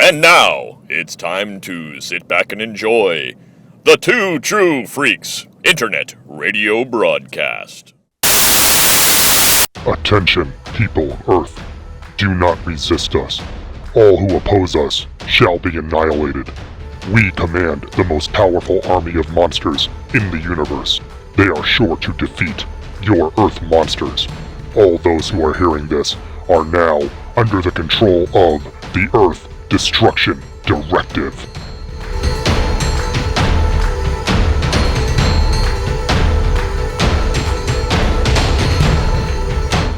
And now, it's time to sit back and enjoy the Two True Freaks Internet Radio Broadcast. Attention, people of Earth. Do not resist us. All who oppose us shall be annihilated. We command the most powerful army of monsters in the universe. They are sure to defeat your Earth monsters. All those who are hearing this are now under the control of the Earth Destruction Directive.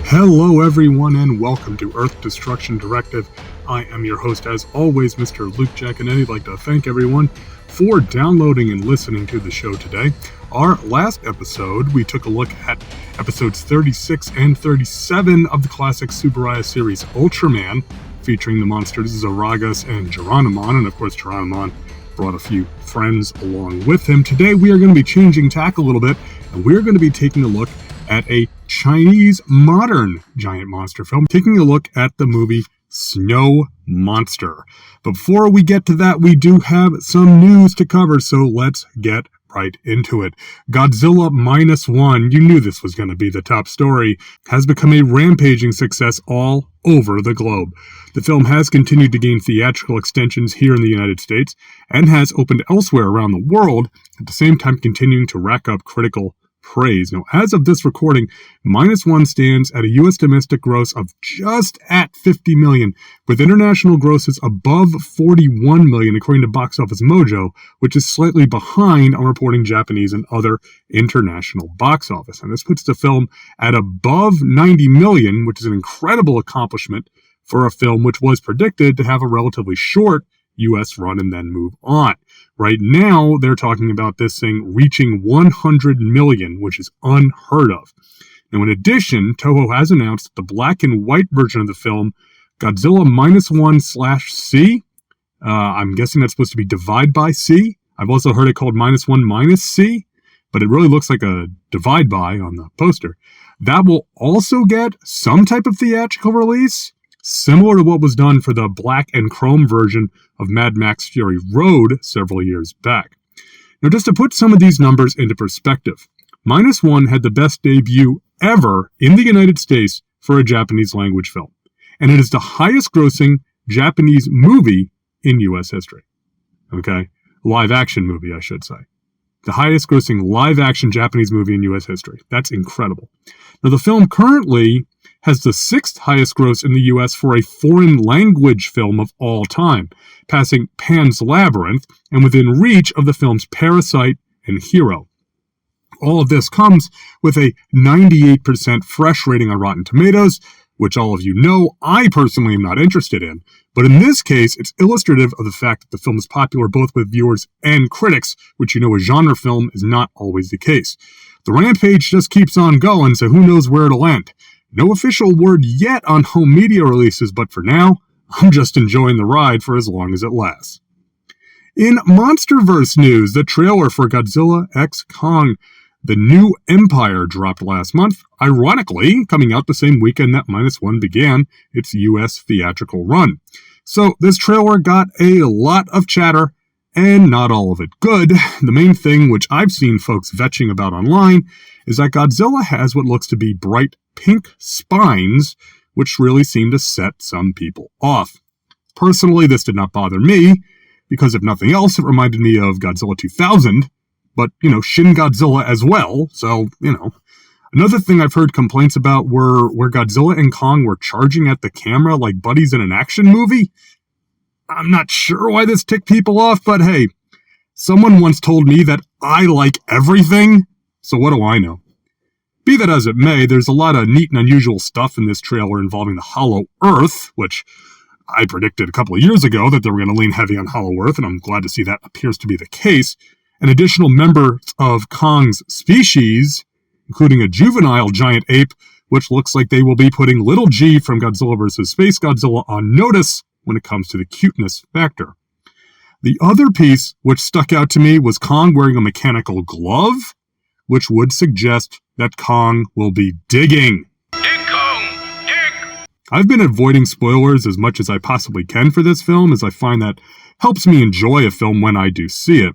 Hello everyone and welcome to Earth Destruction Directive. I am your host as always, Mr. Luke Giaconetti. I'd like to thank everyone for downloading and listening to the show today. Our last episode, we took a look at episodes 36 and 37 of the classic Subaraya series Ultraman, featuring the monsters Zaragas and Geronimon, and of course Geronimon brought a few friends along with him. Today we are going to be changing tack a little bit, and we're going to be taking a look at a Chinese modern giant monster film, taking a look at the movie Snow Monster. But before we get to that, we do have some news to cover, so let's get right into it. Godzilla Minus One, you knew this was going to be the top story, has become a rampaging success all over the globe. The film has continued to gain theatrical extensions here in the United States and has opened elsewhere around the world, at the same time continuing to rack up critical praise. Now, as of this recording, Minus One stands at a U.S. domestic gross of just at $50 million, with international grosses above $41 million, according to Box Office Mojo, which is slightly behind on reporting Japanese and other international box office. And this puts the film at above $90 million, which is an incredible accomplishment for a film which was predicted to have a relatively short U.S. run and then move on. Right now, they're talking about this thing reaching $100 million, which is unheard of. Now, in addition, Toho has announced the black and white version of the film, Godzilla Minus One /C. I'm guessing that's supposed to be Divide by C. I've also heard it called Minus One minus C, but it really looks like a Divide by on the poster. That will also get some type of theatrical release, similar to what was done for the black and chrome version of Mad Max Fury Road several years back. Now, just to put some of these numbers into perspective, Minus One had the best debut ever in the United States for a Japanese language film, and it is the highest grossing Japanese movie in U.S. history. Okay? Live action movie, I should say. The highest grossing live action Japanese movie in U.S. history. That's incredible. Now, the film currently has the sixth highest gross in the U.S. for a foreign language film of all time, passing Pan's Labyrinth and within reach of the films Parasite and Hero. All of this comes with a 98% fresh rating on Rotten Tomatoes, which all of you know I personally am not interested in. But in this case, it's illustrative of the fact that the film is popular both with viewers and critics, which you know a genre film is not always the case. The rampage just keeps on going, so who knows where it'll end. No official word yet on home media releases, but for now, I'm just enjoying the ride for as long as it lasts. In MonsterVerse news, the trailer for Godzilla x Kong, The New Empire, dropped last month, ironically coming out the same weekend that Minus One began its U.S. theatrical run. So this trailer got a lot of chatter, and not all of it good. The main thing, which I've seen folks vetching about online, is that Godzilla has what looks to be bright pink spines, which really seem to set some people off. Personally, this did not bother me, because if nothing else, it reminded me of Godzilla 2000, but, Shin Godzilla as well, so, Another thing I've heard complaints about were where Godzilla and Kong were charging at the camera like buddies in an action movie. I'm not sure why this ticked people off, but hey, someone once told me that I like everything, so what do I know? Be that as it may, there's a lot of neat and unusual stuff in this trailer involving the Hollow Earth, which I predicted a couple of years ago that they were going to lean heavy on Hollow Earth, and I'm glad to see that appears to be the case. And additional members of Kong's species, including a juvenile giant ape, which looks like they will be putting Little G from Godzilla vs. Space Godzilla on notice when it comes to the cuteness factor. The other piece which stuck out to me was Kong wearing a mechanical glove, which would suggest that Kong will be digging. Dig, Kong! Dig! I've been avoiding spoilers as much as I possibly can for this film, as I find that helps me enjoy a film when I do see it.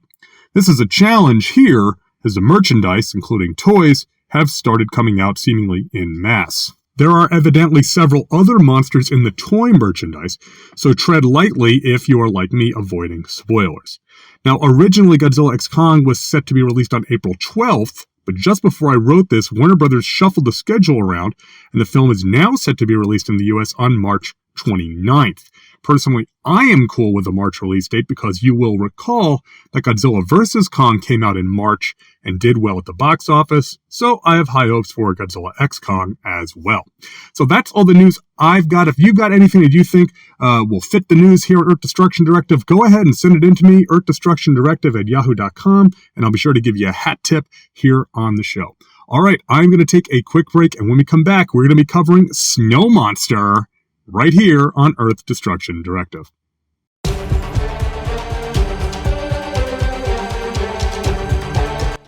This is a challenge here, as the merchandise, including toys, have started coming out seemingly en masse. There are evidently several other monsters in the toy merchandise, so tread lightly if you are like me avoiding spoilers. Now, originally Godzilla x Kong was set to be released on April 12th, but just before I wrote this, Warner Brothers shuffled the schedule around, and the film is now set to be released in the US on March 29th. Personally, I am cool with the March release date because you will recall that Godzilla vs. Kong came out in March and did well at the box office, so I have high hopes for Godzilla x Kong as well. So that's all the news I've got. If you've got anything that you think will fit the news here at Earth Destruction Directive, go ahead and send it in to me, earthdestructiondirective@yahoo.com, and I'll be sure to give you a hat tip here on the show. All right, I'm going to take a quick break, and when we come back, we're going to be covering Snow Monster right here on Earth Destruction Directive.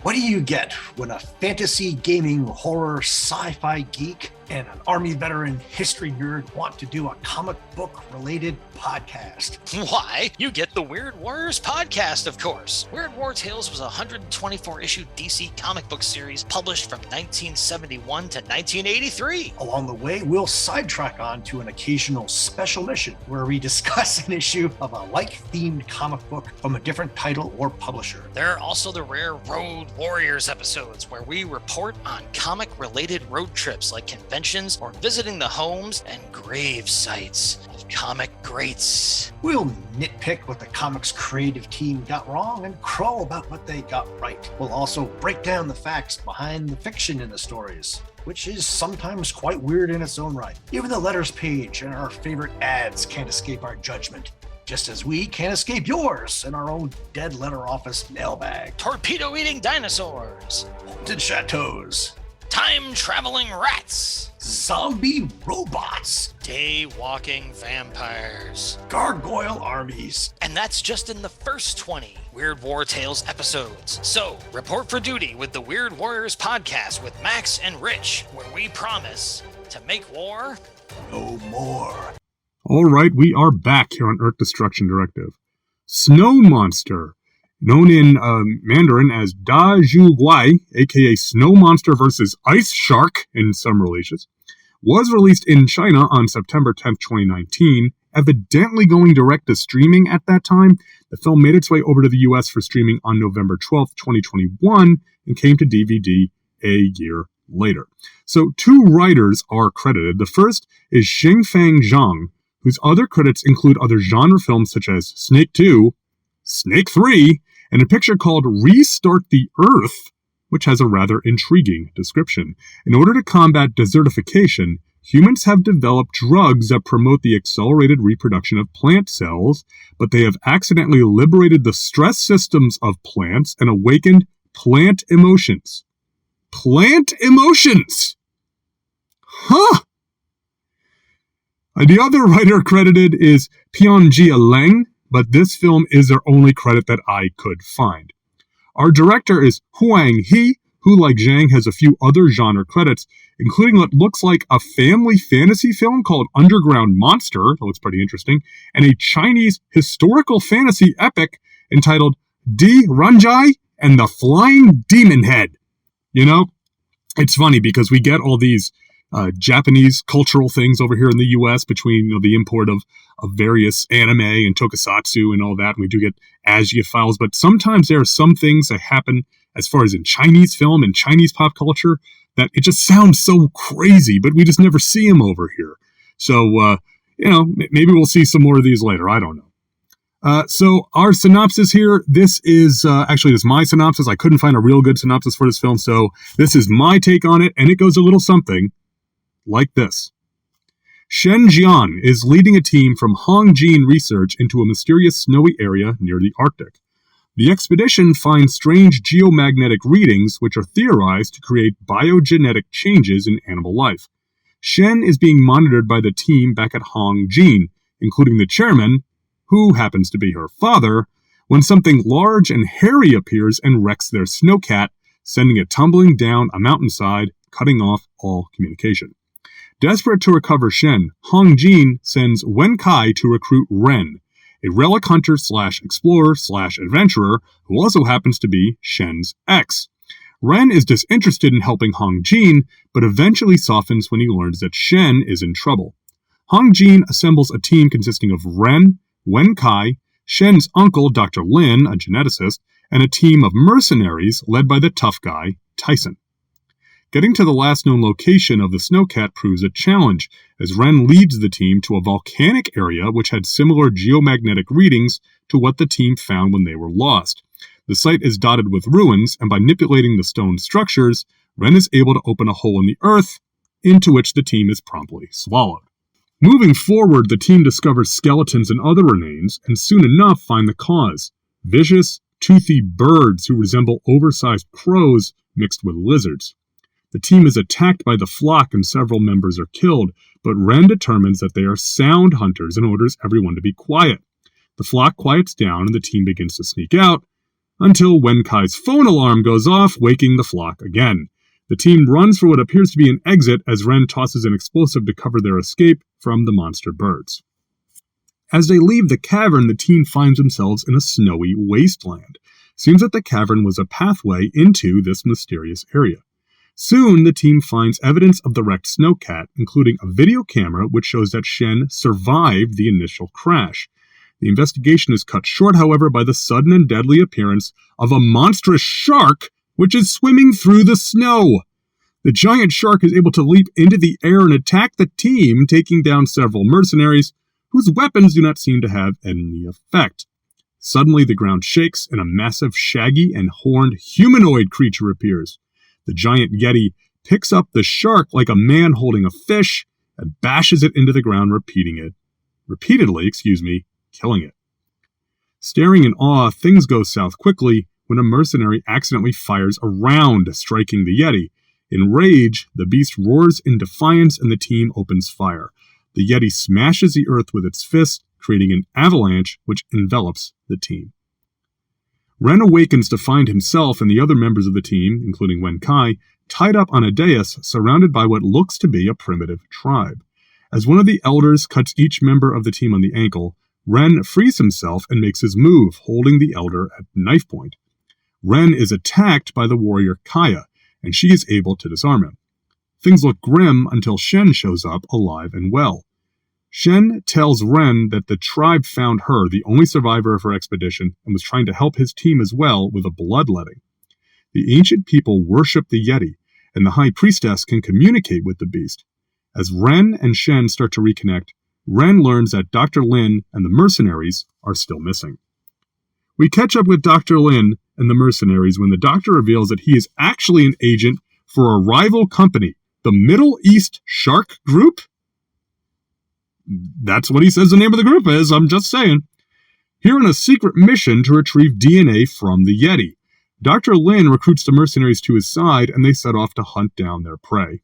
What do you get when a fantasy, gaming, horror, sci-fi geek and an Army veteran history nerd want to do a comic book related podcast? Why, you get the Weird Warriors podcast, of course. Weird War Tales was a 124-issue DC comic book series published from 1971 to 1983. Along the way, we'll sidetrack on to an occasional special mission where we discuss an issue of a like-themed comic book from a different title or publisher. There are also the rare Road Warriors episodes where we report on comic-related road trips like conventions or visiting the homes and grave sites of comic greats. We'll nitpick what the comics creative team got wrong and crow about what they got right. We'll also break down the facts behind the fiction in the stories, which is sometimes quite weird in its own right. Even the letters page and our favorite ads can't escape our judgment, just as we can't escape yours in our own dead letter office mailbag. Torpedo-eating dinosaurs. Haunted chateaus. Time-traveling rats. Zombie robots. Day-walking vampires. Gargoyle armies. And that's just in the first 20 Weird War Tales episodes. So, report for duty with the Weird Warriors podcast with Max and Rich, where we promise to make war no more. All right, we are back here on Earth Destruction Directive. Snow Monster, known in Mandarin as Da Zhu Guai, aka Snow Monster vs. Ice Shark in some releases, was released in China on September 10th, 2019, evidently going direct to streaming at that time. The film made its way over to the US for streaming on November 12th, 2021, and came to DVD a year later. So 2 writers are credited. The first is Xingfang Zhang, whose other credits include other genre films such as Snake 2, Snake 3, and a picture called Restart the Earth, which has a rather intriguing description. In order to combat desertification, humans have developed drugs that promote the accelerated reproduction of plant cells, but they have accidentally liberated the stress systems of plants and awakened plant emotions. Plant emotions! Huh! The other writer credited is Pianjia Leng, but this film is their only credit that I could find. Our director is Huang He, who, like Zhang, has a few other genre credits, including what looks like a family fantasy film called Underground Monster, that looks pretty interesting, and a Chinese historical fantasy epic entitled Di Ranjai and the Flying Demon Head. You know, it's funny because we get all these Japanese cultural things over here in the U.S. between the import of various anime and tokusatsu and all that. And we do get Asia files, but sometimes there are some things that happen as far as in Chinese film and Chinese pop culture that it just sounds so crazy, but we just never see them over here. So, maybe we'll see some more of these later. I don't know. So our synopsis here, this is my synopsis. I couldn't find a real good synopsis for this film, so this is my take on it, and it goes a little something like this. Shen Jian is leading a team from Hongjin Research into a mysterious snowy area near the Arctic. The expedition finds strange geomagnetic readings which are theorized to create biogenetic changes in animal life. Shen is being monitored by the team back at Hongjin, including the chairman, who happens to be her father, when something large and hairy appears and wrecks their snowcat, sending it tumbling down a mountainside, cutting off all communication. Desperate to recover Shen, Hong Jin sends Wen Kai to recruit Ren, a relic hunter/explorer/adventurer who also happens to be Shen's ex. Ren is disinterested in helping Hong Jin, but eventually softens when he learns that Shen is in trouble. Hong Jin assembles a team consisting of Ren, Wen Kai, Shen's uncle, Dr. Lin, a geneticist, and a team of mercenaries led by the tough guy, Tyson. Getting to the last known location of the snowcat proves a challenge, as Ren leads the team to a volcanic area which had similar geomagnetic readings to what the team found when they were lost. The site is dotted with ruins, and by manipulating the stone structures, Ren is able to open a hole in the earth, into which the team is promptly swallowed. Moving forward, the team discovers skeletons and other remains, and soon enough find the cause: vicious, toothy birds who resemble oversized crows mixed with lizards. The team is attacked by the flock and several members are killed, but Ren determines that they are sound hunters and orders everyone to be quiet. The flock quiets down and the team begins to sneak out, until Wen Kai's phone alarm goes off, waking the flock again. The team runs for what appears to be an exit as Ren tosses an explosive to cover their escape from the monster birds. As they leave the cavern, the team finds themselves in a snowy wasteland. Seems that the cavern was a pathway into this mysterious area. Soon, the team finds evidence of the wrecked snowcat, including a video camera which shows that Shen survived the initial crash. The investigation is cut short, however, by the sudden and deadly appearance of a monstrous shark which is swimming through the snow. The giant shark is able to leap into the air and attack the team, taking down several mercenaries whose weapons do not seem to have any effect. Suddenly, the ground shakes and a massive, shaggy and horned humanoid creature appears. The giant yeti picks up the shark like a man holding a fish and bashes it into the ground, repeatedly, killing it. Staring in awe, things go south quickly when a mercenary accidentally fires a round, striking the yeti. In rage, the beast roars in defiance and the team opens fire. The yeti smashes the earth with its fist, creating an avalanche which envelops the team. Ren awakens to find himself and the other members of the team, including Wen Kai, tied up on a dais surrounded by what looks to be a primitive tribe. As one of the elders cuts each member of the team on the ankle, Ren frees himself and makes his move, holding the elder at knife point. Ren is attacked by the warrior Kaya, and she is able to disarm him. Things look grim until Shen shows up, alive and well. Shen tells Ren that the tribe found her, the only survivor of her expedition, and was trying to help his team as well with a bloodletting. The ancient people worship the Yeti, and the High Priestess can communicate with the beast. As Ren and Shen start to reconnect, Ren learns that Dr. Lin and the mercenaries are still missing. We catch up with Dr. Lin and the mercenaries when the doctor reveals that he is actually an agent for a rival company, the Middle East Shark Group? That's what he says the name of the group is, I'm just saying. Here on a secret mission to retrieve DNA from the Yeti, Dr. Lin recruits the mercenaries to his side and they set off to hunt down their prey.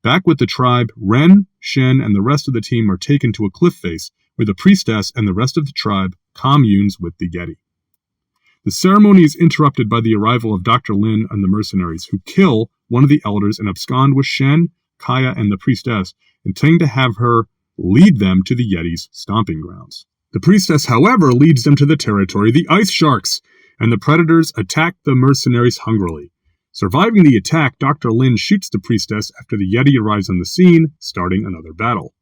Back with the tribe, Ren, Shen, and the rest of the team are taken to a cliff face where the priestess and the rest of the tribe communes with the Yeti. The ceremony is interrupted by the arrival of Dr. Lin and the mercenaries, who kill one of the elders and abscond with Shen, Kaya, and the priestess, intending to have her lead them to the Yeti's stomping grounds. The priestess, however, leads them to the territory of the ice sharks, and the predators attack the mercenaries hungrily. Surviving the attack, Dr. Lin shoots the priestess after the Yeti arrives on the scene, starting another battle.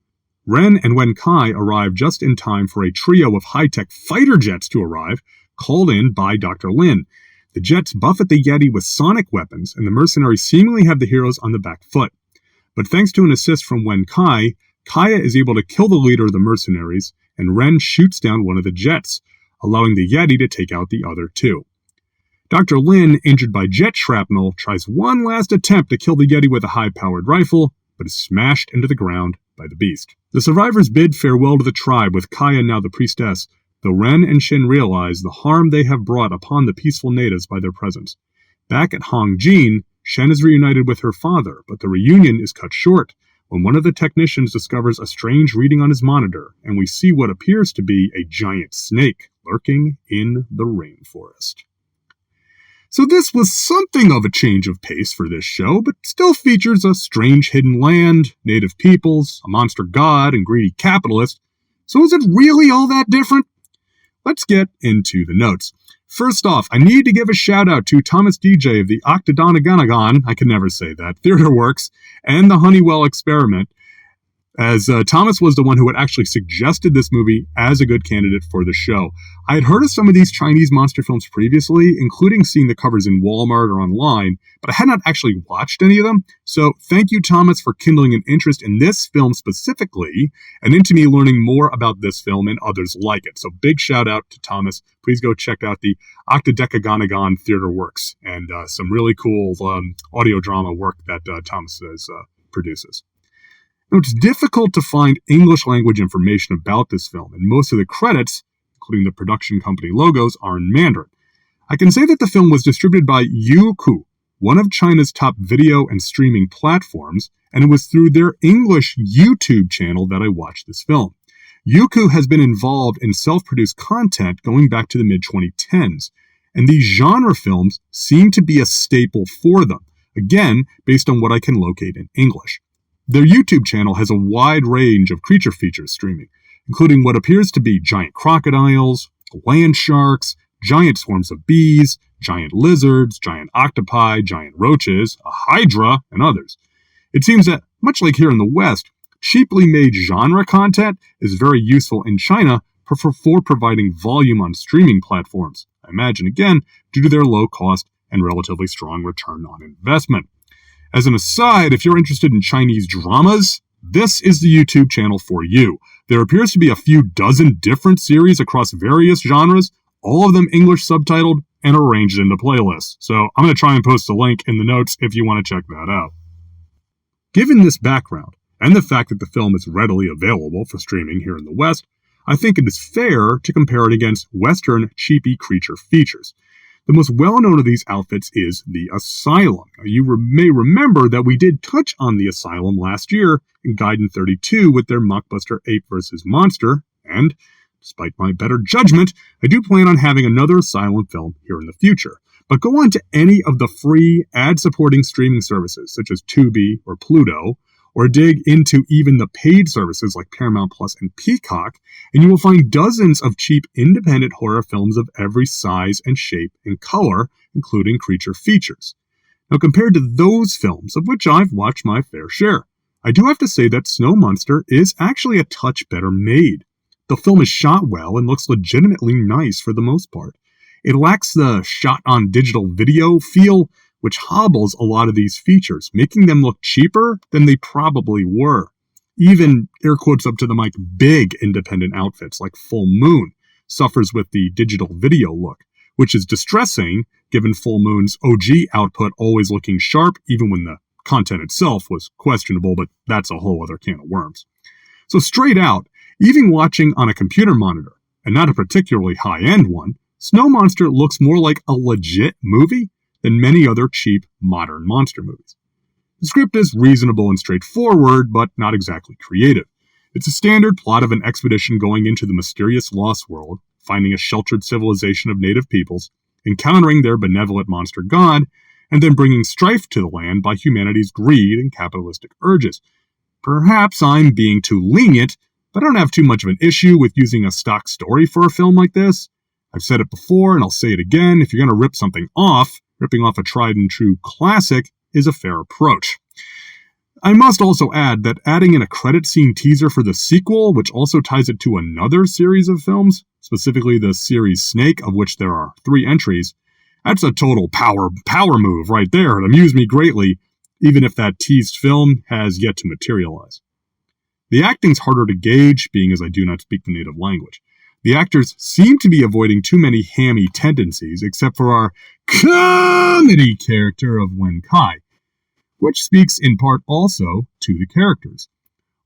Ren and Wen Kai arrive just in time for a trio of high-tech fighter jets to arrive, called in by Dr. Lin. The jets buffet the Yeti with sonic weapons, and the mercenaries seemingly have the heroes on the back foot. But thanks to an assist from Wen Kai, Kaya is able to kill the leader of the mercenaries, and Ren shoots down one of the jets, allowing the Yeti to take out the other two. Dr. Lin, injured by jet shrapnel, tries one last attempt to kill the Yeti with a high-powered rifle, but is smashed into the ground by the beast. The survivors bid farewell to the tribe, with Kaya now the priestess, though Ren and Shen realize the harm they have brought upon the peaceful natives by their presence. Back at Hong Jin, Shen is reunited with her father, but the reunion is cut short when one of the technicians discovers a strange reading on his monitor, and we see what appears to be a giant snake lurking in the rainforest. So this was something of a change of pace for this show, but still features a strange hidden land, native peoples, a monster god, and greedy capitalists. So is it really all that different? Let's get into the notes. First off, I need to give a shout out to Thomas DJ of the Octodonaganagon, I can never say that, Theater Works, and the Honeywell Experiment, as Thomas was the one who had actually suggested this movie as a good candidate for the show. I had heard of some of these Chinese monster films previously, including seeing the covers in Walmart or online, but I had not actually watched any of them, so thank you, Thomas, for kindling an interest in this film specifically, and into me learning more about this film and others like it. So big shout out to Thomas. Please go check out the Octodecaganagon Theater Works, and some really cool audio drama work that Thomas produces. Now, it's difficult to find English language information about this film, and most of the credits, including the production company logos, are in Mandarin. I can say that the film was distributed by Youku, one of China's top video and streaming platforms, and it was through their English YouTube channel that I watched this film. Youku has been involved in self-produced content going back to the mid-2010s, and these genre films seem to be a staple for them, again, based on what I can locate in English. Their YouTube channel has a wide range of creature features streaming, including what appears to be giant crocodiles, land sharks, giant swarms of bees, giant lizards, giant octopi, giant roaches, a hydra, and others. It seems that, much like here in the West, cheaply made genre content is very useful in China for providing volume on streaming platforms, I imagine again, due to their low cost and relatively strong return on investment. As an aside, if you're interested in Chinese dramas, this is the YouTube channel for you. There appears to be a few dozen different series across various genres, all of them English subtitled and arranged into playlists. So I'm going to try and post a link in the notes if you want to check that out. Given this background, and the fact that the film is readily available for streaming here in the West, I think it is fair to compare it against Western cheapy creature features. The most well-known of these outfits is the Asylum. Now, you may remember that we did touch on the Asylum last year in Gaiden 32 with their mockbuster Ape vs. Monster, and, despite my better judgment, I do plan on having another Asylum film here in the future. But go on to any of the free, ad-supporting streaming services, such as Tubi or Pluto, or dig into even the paid services like Paramount Plus and Peacock, and you will find dozens of cheap independent horror films of every size and shape and color, including creature features. Now, compared to those films, of which I've watched my fair share, I do have to say that Snow Monster is actually a touch better made. The film is shot well and looks legitimately nice for the most part. It lacks the shot-on-digital video feel, which hobbles a lot of these features, making them look cheaper than they probably were. Even, air quotes up to the mic, big independent outfits like Full Moon suffers with the digital video look, which is distressing given Full Moon's OG output always looking sharp even when the content itself was questionable, but that's a whole other can of worms. So straight out, even watching on a computer monitor, and not a particularly high-end one, Snow Monster looks more like a legit movie than many other cheap modern monster movies. The script is reasonable and straightforward, but not exactly creative. It's a standard plot of an expedition going into the mysterious Lost World, finding a sheltered civilization of native peoples, encountering their benevolent monster god, and then bringing strife to the land by humanity's greed and capitalistic urges. Perhaps I'm being too lenient, but I don't have too much of an issue with using a stock story for a film like this. I've said it before, and I'll say it again, if you're going to rip something off, ripping off a tried-and-true classic is a fair approach. I must also add that adding in a credit scene teaser for the sequel, which also ties it to another series of films, specifically the series Snake, of which there are 3 entries, that's a total power move right there. It amused me greatly, even if that teased film has yet to materialize. The acting's harder to gauge, being as I do not speak the native language. The actors seem to be avoiding too many hammy tendencies, except for our comedy character of Wen Kai, which speaks in part also to the characters.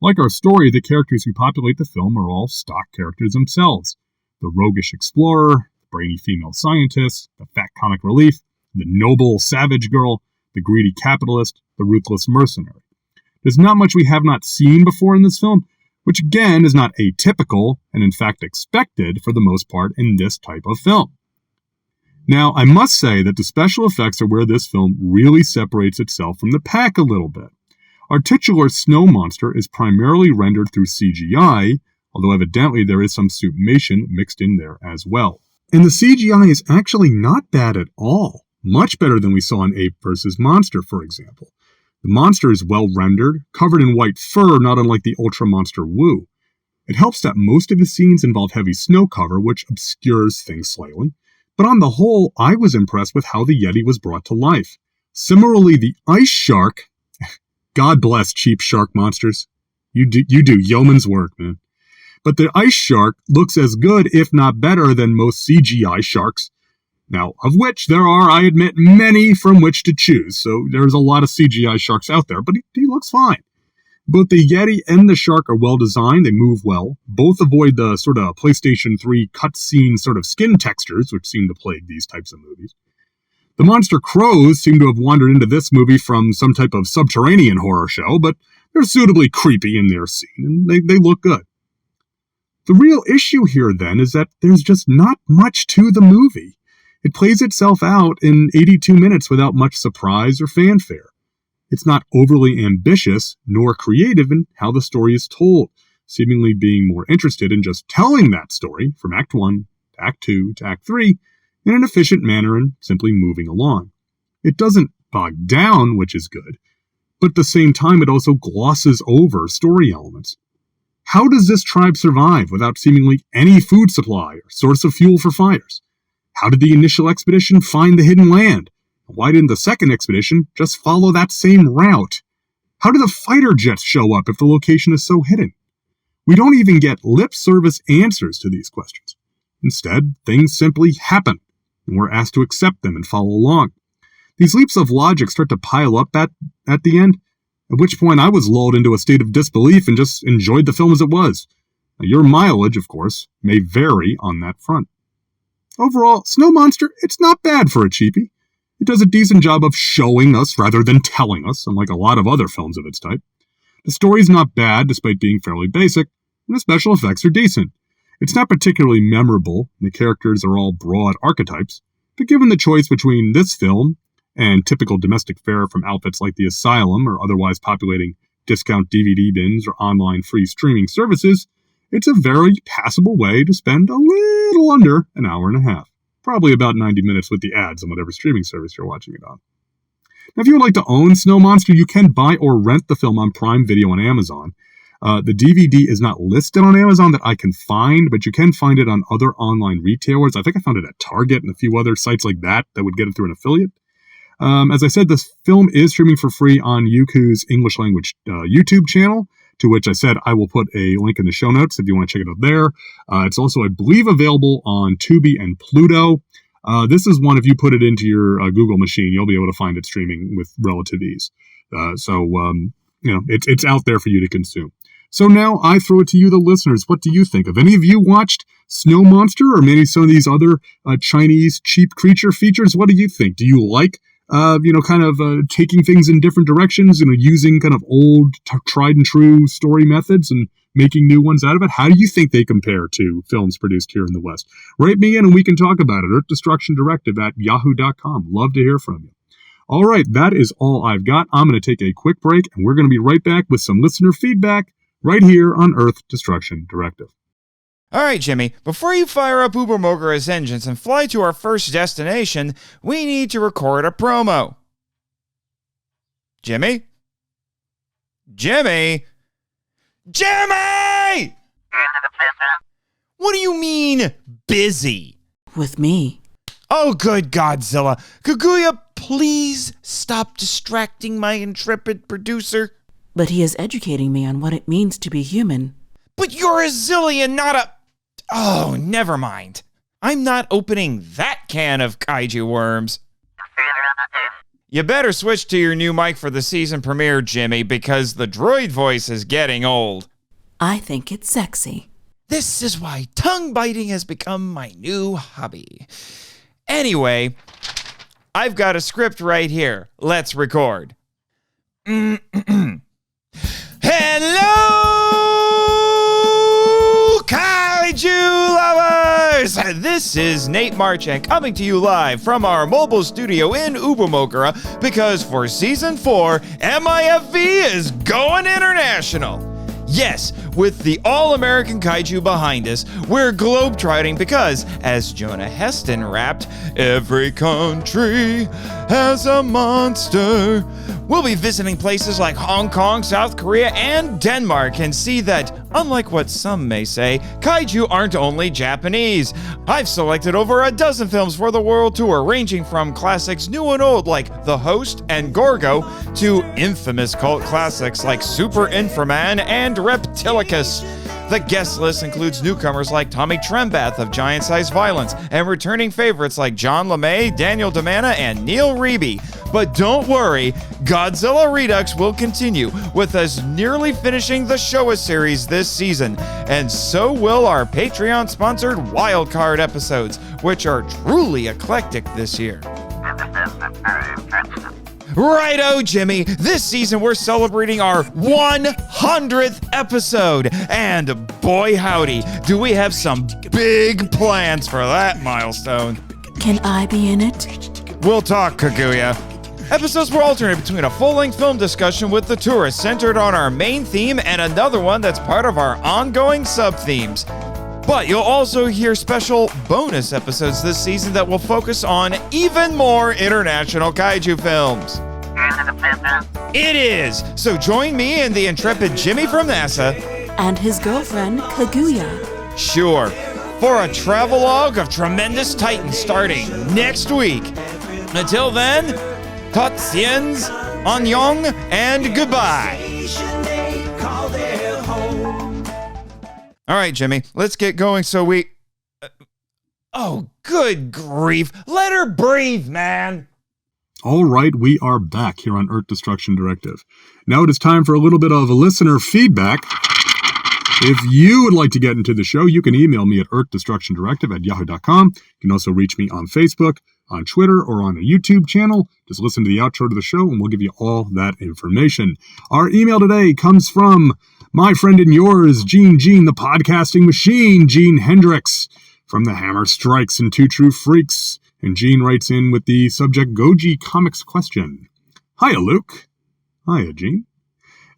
Like our story, the characters who populate the film are all stock characters themselves. The roguish explorer, the brainy female scientist, the fat comic relief, the noble savage girl, the greedy capitalist, the ruthless mercenary. There's not much we have not seen before in this film, which again is not atypical and in fact expected for the most part in this type of film. Now, I must say that the special effects are where this film really separates itself from the pack a little bit. Our titular snow monster is primarily rendered through CGI, although evidently there is some suitmation mixed in there as well. And the CGI is actually not bad at all. Much better than we saw in Ape vs. Monster, for example. The monster is well rendered, covered in white fur, not unlike the Ultra Monster Wu. It helps that most of the scenes involve heavy snow cover, which obscures things slightly. But on the whole, I was impressed with how the Yeti was brought to life. Similarly, the ice shark, God bless cheap shark monsters. You do yeoman's work, man. But the ice shark looks as good, if not better, than most CGI sharks. Now, of which there are, I admit, many from which to choose. So there's a lot of CGI sharks out there, but he looks fine. Both the Yeti and the shark are well designed. They move well. Both avoid the sort of PlayStation 3 cutscene sort of skin textures, which seem to plague these types of movies. The monster crows seem to have wandered into this movie from some type of subterranean horror show, but they're suitably creepy in their scene, and they look good. The real issue here, then, is that there's just not much to the movie. It plays itself out in 82 minutes without much surprise or fanfare. It's not overly ambitious nor creative in how the story is told, seemingly being more interested in just telling that story from Act 1 to Act 2 to Act 3 in an efficient manner and simply moving along. It doesn't bog down, which is good, but at the same time it also glosses over story elements. How does this tribe survive without seemingly any food supply or source of fuel for fires? How did the initial expedition find the hidden land? Why didn't the second expedition just follow that same route? How do the fighter jets show up if the location is so hidden? We don't even get lip service answers to these questions. Instead, things simply happen, and we're asked to accept them and follow along. These leaps of logic start to pile up at the end, at which point I was lulled into a state of disbelief and just enjoyed the film as it was. Now, your mileage, of course, may vary on that front. Overall, Snow Monster, it's not bad for a cheapie. It does a decent job of showing us rather than telling us, unlike a lot of other films of its type. The story's not bad, despite being fairly basic, and the special effects are decent. It's not particularly memorable, and the characters are all broad archetypes, but given the choice between this film and typical domestic fare from outfits like the Asylum or otherwise populating discount DVD bins or online free streaming services, it's a very passable way to spend a little under an hour and a half. Probably about 90 minutes with the ads on whatever streaming service you're watching it on. Now, if you would like to own Snow Monster, you can buy or rent the film on Prime Video on Amazon. The DVD is not listed on Amazon that I can find, but you can find it on other online retailers. I think I found it at Target and a few other sites like that would get it through an affiliate. As I said, this film is streaming for free on Youku's English language YouTube channel, to which I said I will put a link in the show notes if you want to check it out there. It's also, I believe, available on Tubi and Pluto. This is one, if you put it into your Google machine, you'll be able to find it streaming with relative ease. It's out there for you to consume. So now I throw it to you, the listeners. What do you think? Have any of you watched Snow Monster or maybe some of these other Chinese cheap creature features? What do you think? Do you like taking things in different directions, using kind of old, tried and true story methods and making new ones out of it? How do you think they compare to films produced here in the West? Write me in and we can talk about it. Earth Destruction Directive at yahoo.com. Love to hear from you. All right, that is all I've got. I'm going to take a quick break and we're going to be right back with some listener feedback right here on Earth Destruction Directive. All right, Jimmy, before you fire up Uber Mogura's engines and fly to our first destination, we need to record a promo. Jimmy? Jimmy? Jimmy! What do you mean, busy? With me. Oh, good Godzilla. Kaguya, please stop distracting my intrepid producer. But he is educating me on what it means to be human. But you're a Zillion, not a... Oh, never mind. I'm not opening that can of kaiju worms. You better switch to your new mic for the season premiere, Jimmy, because the droid voice is getting old. I think it's sexy. This is why tongue biting has become my new hobby. Anyway, I've got a script right here. Let's record. Hello, kaiju lovers! viewers! This is Nate Marchand coming to you live from our mobile studio in Ubamokara because for Season 4, MIFV is going international. Yes, with the all-American kaiju behind us, we're globetrotting because, as Jonah Heston rapped, every country has a monster. We'll be visiting places like Hong Kong, South Korea, and Denmark and see that, unlike what some may say, kaiju aren't only Japanese. I've selected over a dozen films for the world tour, ranging from classics new and old like The Host and Gorgo to infamous cult classics like Super Inframan and Reptilicus. The guest list includes newcomers like Tommy Trembath of Giant Size Violence and returning favorites like John LeMay, Daniel DeManna, and Neil Reeby. But don't worry, Godzilla Redux will continue, with us nearly finishing the Showa series this season, and so will our Patreon-sponsored Wildcard episodes, which are truly eclectic this year. Righto, Jimmy. This season we're celebrating our 100th episode, and boy howdy, do we have some big plans for that milestone. Can I be in it? We'll talk, Kaguya. Episodes will alternate between a full-length film discussion with the tourist centered on our main theme and another one that's part of our ongoing sub-themes. But you'll also hear special bonus episodes this season that will focus on even more international kaiju films. It is! So join me and the intrepid Jimmy from NASA. And his girlfriend, Kaguya. Sure. For a travelogue of tremendous titans starting next week. Until then, Totsiens, Annyeong, and goodbye. All right, Jimmy, let's get going so we... oh, good grief. Let her breathe, man. All right, we are back here on Earth Destruction Directive. Now it is time for a little bit of listener feedback. If you would like to get into the show, you can email me at earthdestructiondirective@yahoo.com. You can also reach me on Facebook, on Twitter, or on a YouTube channel. Just listen to the outro to the show and we'll give you all that information. Our email today comes from my friend and yours, Gene the podcasting machine, Gene Hendricks, from the Hammer Strikes and Two True Freaks. And Gene writes in with the subject Goji Comics question. Hiya, Luke. Hiya, Gene.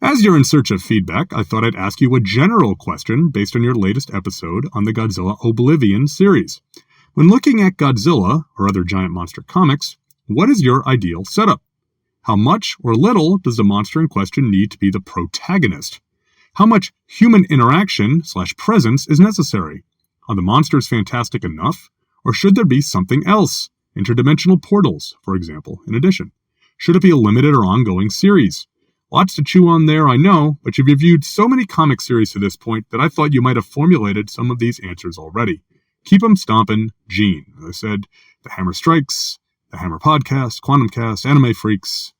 As you're in search of feedback, I thought I'd ask you a general question based on your latest episode on the Godzilla Oblivion series. When looking at Godzilla, or other giant monster comics, what is your ideal setup? How much or little does the monster in question need to be the protagonist? How much human interaction / presence is necessary? Are the monsters fantastic enough? Or should there be something else? Interdimensional portals, for example, in addition. Should it be a limited or ongoing series? Lots to chew on there, I know, but you've reviewed so many comic series to this point that I thought you might have formulated some of these answers already. Keep 'em stompin', Gene. As I said, the Hammer Strikes, the Hammer Podcast, Quantum Cast, Anime Freaks,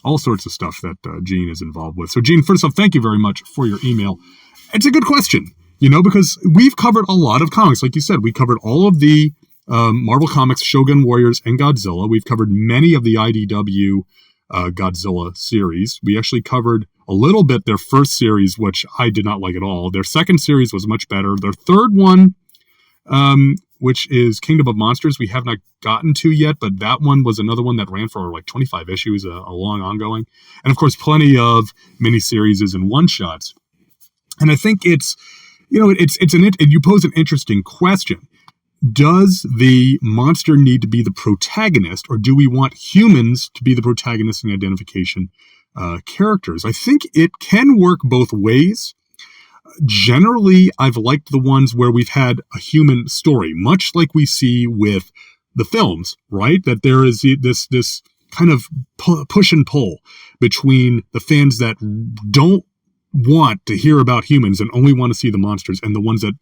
all sorts of stuff that Gene is involved with. So, Gene, first off, thank you very much for your email. It's a good question, because we've covered a lot of comics. Like you said, we covered all of the Marvel Comics, Shogun Warriors, and Godzilla. We've covered many of the IDW Godzilla series. We actually covered a little bit their first series, which I did not like at all. Their second series was much better. Their third one, which is Kingdom of Monsters, we have not gotten to yet, but that one was another one that ran for like 25 issues, a long ongoing. And of course, plenty of miniseries and one-shots. And I think it's, you pose an interesting question. Does the monster need to be the protagonist, or do we want humans to be the protagonist and identification characters? I think it can work both ways. Generally, I've liked the ones where we've had a human story, much like we see with the films, right? That there is this kind of push and pull between the fans that don't want to hear about humans and only want to see the monsters, and the ones that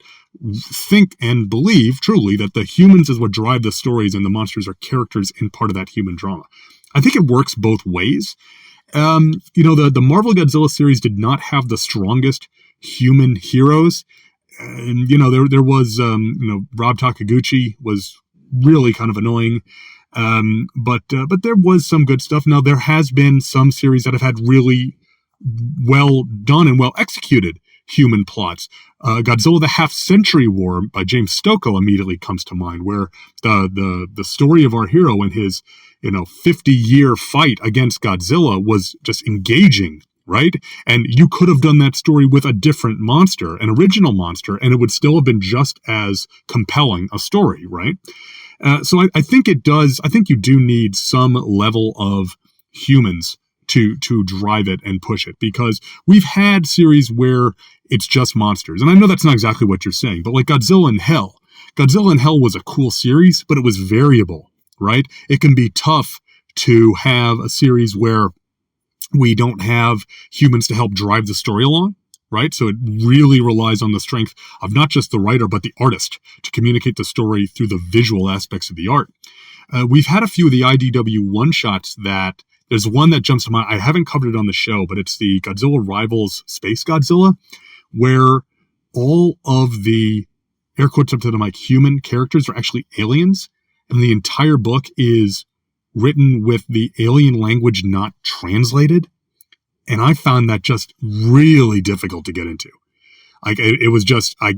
think and believe truly that the humans is what drive the stories and the monsters are characters in part of that human drama. I think it works both ways. The Marvel Godzilla series did not have the strongest human heroes. And, there was, Rob Takaguchi was really kind of annoying. But there was some good stuff. Now, there has been some series that have had really well done and well executed human plots. Godzilla: The Half-Century War by James Stokoe immediately comes to mind, where the story of our hero and his 50-year fight against Godzilla was just engaging, right? And you could have done that story with a different monster, an original monster, and it would still have been just as compelling a story, right? So I think it does. I think you do need some level of humans to drive it and push it, because we've had series where it's just monsters. And I know that's not exactly what you're saying, but like Godzilla in Hell. Godzilla in Hell was a cool series, but it was variable, right? It can be tough to have a series where we don't have humans to help drive the story along, right? So it really relies on the strength of not just the writer, but the artist to communicate the story through the visual aspects of the art. We've had a few of the IDW one-shots that, there's one that jumps to mind. I haven't covered it on the show, but it's the Godzilla Rivals Space Godzilla, where all of the, air quotes up to the mic, human characters are actually aliens, and the entire book is written with the alien language not translated. And I found that just really difficult to get into. Like, it was just, I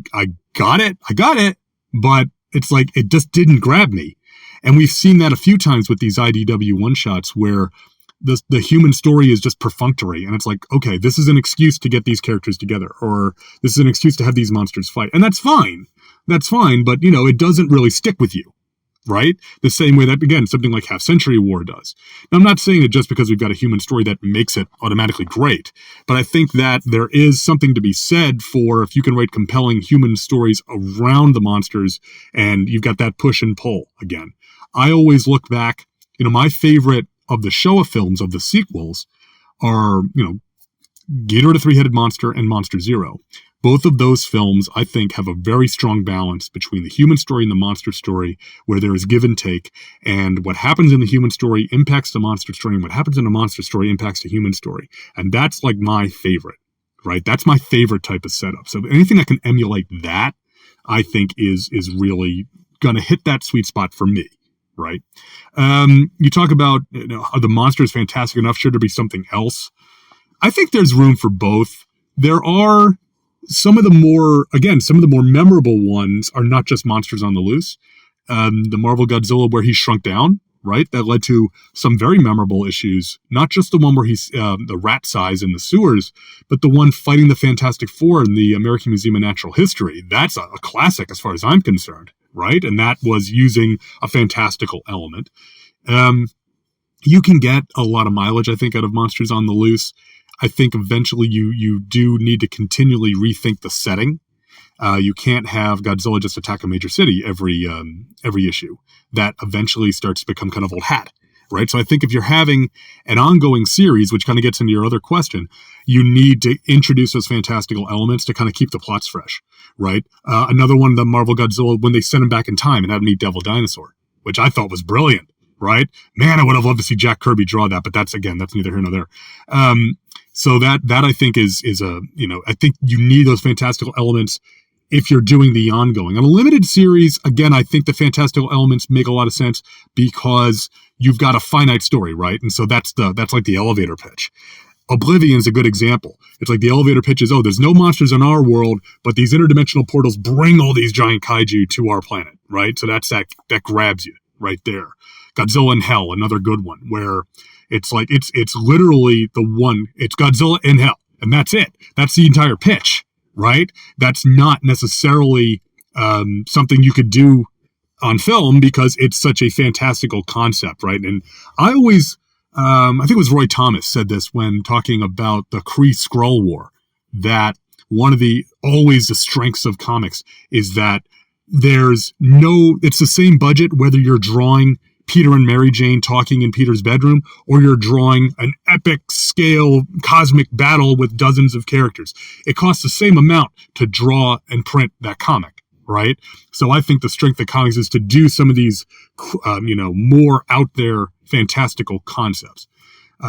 got it, but it's like, it just didn't grab me. And we've seen that a few times with these IDW one-shots where the human story is just perfunctory, and it's like, okay, this is an excuse to get these characters together, or this is an excuse to have these monsters fight, and that's fine, but it doesn't really stick with you, right? The same way that, again, something like Half-Century War does. Now, I'm not saying it just because we've got a human story that makes it automatically great, but I think that there is something to be said for if you can write compelling human stories around the monsters, and you've got that push and pull again. I always look back, my favorite of the Showa films, of the sequels, are, Ghidorah the Three-Headed Monster and Monster Zero. Both of those films, I think, have a very strong balance between the human story and the monster story, where there is give and take, and what happens in the human story impacts the monster story, and what happens in the monster story impacts the human story. And that's like my favorite, right? That's my favorite type of setup. So anything that can emulate that, I think is really going to hit that sweet spot for me. Right. You talk about are the monsters fantastic enough? Should there be something else? I think there's room for both. There are some of the more memorable ones are not just monsters on the loose. The Marvel Godzilla where he shrunk down, right? That led to some very memorable issues. Not just the one where he's the rat size in the sewers, but the one fighting the Fantastic Four in the American Museum of Natural History. That's a classic as far as I'm concerned. Right? And that was using a fantastical element. You can get a lot of mileage, I think, out of Monsters on the Loose. I think eventually you do need to continually rethink the setting. You can't have Godzilla just attack a major city every issue. That eventually starts to become kind of old hat. Right? So I think if you're having an ongoing series, which kind of gets into your other question, you need to introduce those fantastical elements to kind of keep the plots fresh, right? Another one, the Marvel Godzilla, when they sent him back in time and had him eat Devil Dinosaur, which I thought was brilliant, right? Man, I would have loved to see Jack Kirby draw that, but that's neither here nor there. So that I think is I think you need those fantastical elements if you're doing the ongoing. On a limited series, again, I think the fantastical elements make a lot of sense because you've got a finite story, right? And so that's like the elevator pitch. Oblivion's a good example. It's like the elevator pitch is, there's no monsters in our world, but these interdimensional portals bring all these giant kaiju to our planet, right? So that grabs you right there. Godzilla in Hell, another good one, where it's like, it's literally it's Godzilla in Hell, and that's it. That's the entire pitch, right? That's not necessarily something you could do on film because it's such a fantastical concept, right? And I always, I think it was Roy Thomas said this when talking about the Kree-Skrull War, that one of the strengths of comics is that it's the same budget whether you're drawing Peter and Mary Jane talking in Peter's bedroom or you're drawing an epic scale cosmic battle with dozens of characters. It costs the same amount to draw and print that comic, right? So I think the strength of comics is to do some of these, more out there fantastical concepts.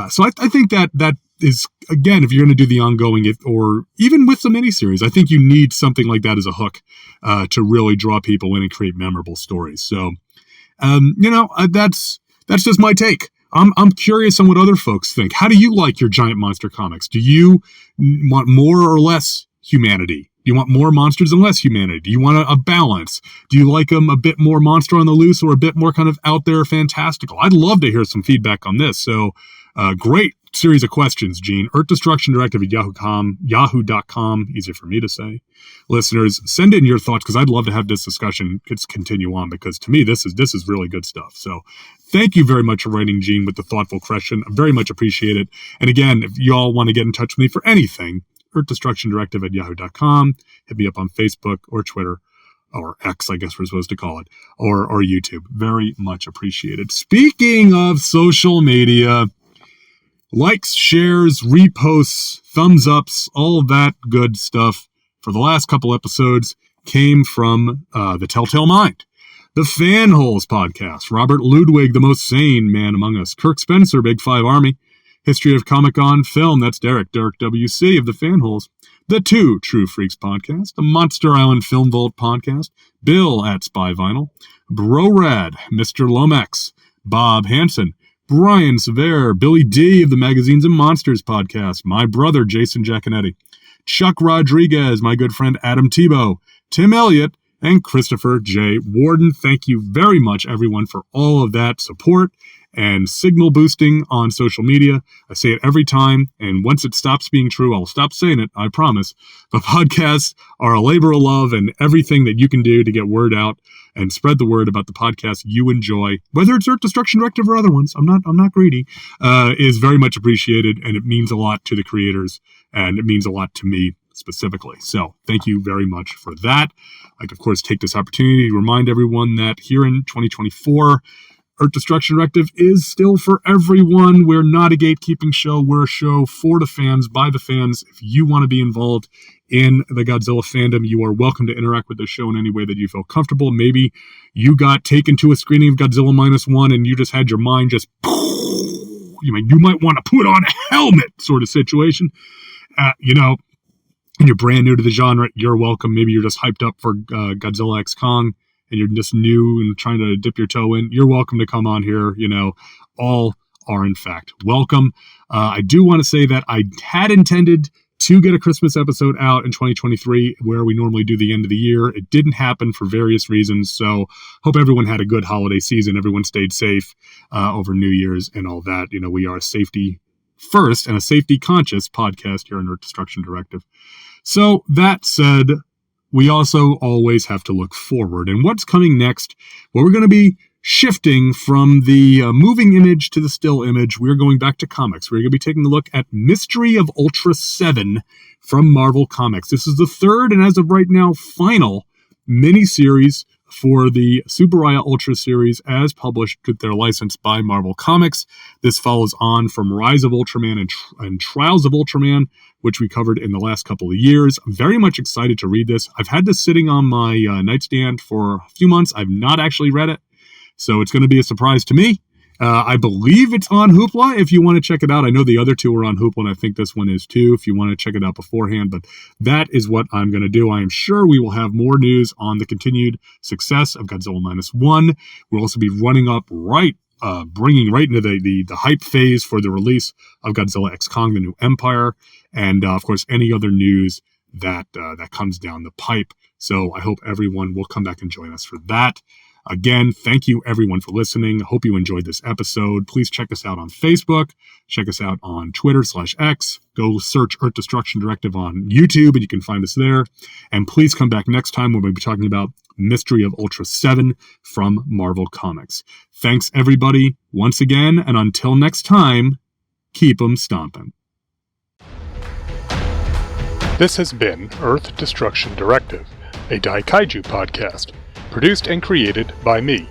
So I think that is, again, if you're going to do the ongoing, or even with the miniseries, I think you need something like that as a hook to really draw people in and create memorable stories. So, that's just my take. I'm curious on what other folks think. How do you like your giant monster comics? Do you want more or less humanity? Do you want more monsters and less humanity? Do you want a balance? Do you like them a bit more monster on the loose or a bit more kind of out there fantastical? I'd love to hear some feedback on this. So great series of questions, Gene. Earth Destruction Directive at yahoo.com. Easier for me to say. Listeners, send in your thoughts because I'd love to have this discussion continue on, because to me, this is really good stuff. So thank you very much for writing, Gene, with the thoughtful question. I very much appreciate it. And again, if you all want to get in touch with me for anything, Earth Destruction Directive at yahoo.com. Hit me up on Facebook or Twitter, or X, I guess we're supposed to call it, or YouTube. Very much appreciated. Speaking of social media, likes, shares, reposts, thumbs ups, all of that good stuff for the last couple episodes came from the Telltale Mind, the Fanholes podcast, Robert Ludwig, the most sane man among us, Kirk Spencer, Big Five Army, History of Comic-Con Film, that's Derek WC of the Fanholes, the Two True Freaks podcast, the Monster Island Film Vault podcast, Bill at Spy Vinyl, Brrrr, Mr. Lomax, Bob Hansen, Brian Sever, Billy D of the Magazines and Monsters podcast, my brother Jason Giaconetti, Chuck Rodriguez, my good friend Adam Tebow, Tim Elliott, and Christopher J. Warden. Thank you very much, everyone, for all of that support and signal boosting on social media. I say it every time, and once it stops being true, I'll stop saying it, I promise. But podcasts are a labor of love, and everything that you can do to get word out and spread the word about the podcast you enjoy, whether it's Earth Destruction Directive or other ones, I'm not greedy, is very much appreciated, and it means a lot to the creators, and it means a lot to me specifically. So thank you very much for that. I'd like, of course, take this opportunity to remind everyone that here in 2024, Earth Destruction Directive is still for everyone. We're not a gatekeeping show. We're a show for the fans, by the fans. If you want to be involved in the Godzilla fandom, you are welcome to interact with the show in any way that you feel comfortable. Maybe you got taken to a screening of Godzilla -1 and you just had your mind just, you might want to put on a helmet sort of situation. And you're brand new to the genre, you're welcome. Maybe you're just hyped up for Godzilla X Kong, and you're just new and trying to dip your toe in, you're welcome to come on here. All are in fact welcome. I do want to say that I had intended to get a Christmas episode out in 2023 where we normally do the end of the year. It didn't happen for various reasons, so hope everyone had a good holiday season. Everyone stayed safe over New Year's and all that. We are a safety first and a safety conscious podcast here on Earth Destruction Directive. So that said, we also always have to look forward. And what's coming next? Well, we're going to be shifting from the moving image to the still image. We're going back to comics. We're going to be taking a look at Mystery of Ultra 7 from Marvel Comics. This is the third and, as of right now, final miniseries for the Subaraya Ultra series as published with their license by Marvel Comics. This follows on from Rise of Ultraman and Trials of Ultraman, which we covered in the last couple of years. I'm very much excited to read this. I've had this sitting on my nightstand for a few months. I've not actually read it, so it's going to be a surprise to me. I believe it's on Hoopla if you want to check it out. I know the other two are on Hoopla, and I think this one is too if you want to check it out beforehand. But that is what I'm going to do. I am sure we will have more news on the continued success of Godzilla -1. We'll also be running up bringing right into the hype phase for the release of Godzilla X Kong: The New Empire, and of course any other news that comes down the pipe. So I hope everyone will come back and join us for that. Again, thank you everyone for listening. I hope you enjoyed this episode. Please check us out on Facebook. Check us out on Twitter/X. Go search Earth Destruction Directive on YouTube and you can find us there. And please come back next time when we'll be talking about Mystery of Ultra 7 from Marvel Comics. Thanks everybody once again, and until next time, keep 'em stomping. This has been Earth Destruction Directive, a Daikaiju podcast, produced and created by me,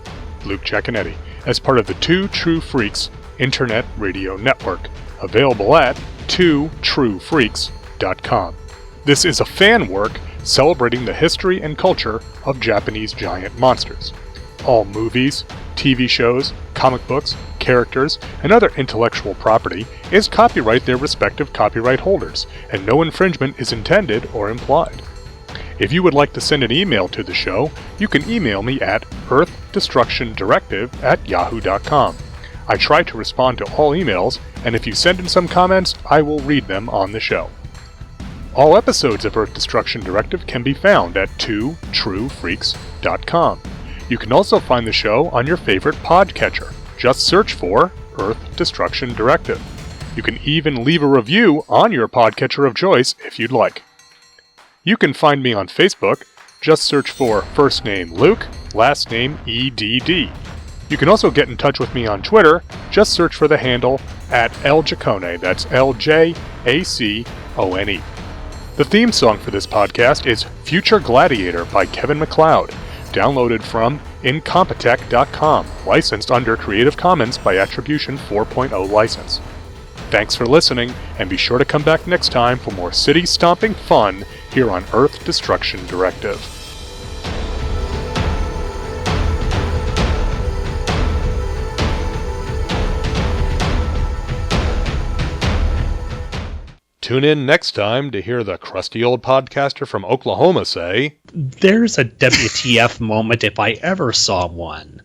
Luke Giaconetti, as part of the Two True Freaks Internet Radio Network, available at twotruefreaks.com. This is a fan work celebrating the history and culture of Japanese giant monsters. All movies, TV shows, comic books, characters, and other intellectual property is copyright their respective copyright holders, and no infringement is intended or implied. If you would like to send an email to the show, you can email me at earthdestructiondirective@yahoo.com. I try to respond to all emails, and if you send in some comments, I will read them on the show. All episodes of Earth Destruction Directive can be found at 2truefreaks.com. You can also find the show on your favorite podcatcher. Just search for Earth Destruction Directive. You can even leave a review on your podcatcher of choice if you'd like. You can find me on Facebook. Just search for first name Luke, last name EDD. You can also get in touch with me on Twitter. Just search for the handle @LJacone. That's LJACONE. The theme song for this podcast is Future Gladiator by Kevin MacLeod, downloaded from Incompetech.com, licensed under Creative Commons by Attribution 4.0 license. Thanks for listening, and be sure to come back next time for more city-stomping fun here on Earth Destruction Directive. Tune in next time to hear the crusty old podcaster from Oklahoma say, There's a WTF moment if I ever saw one.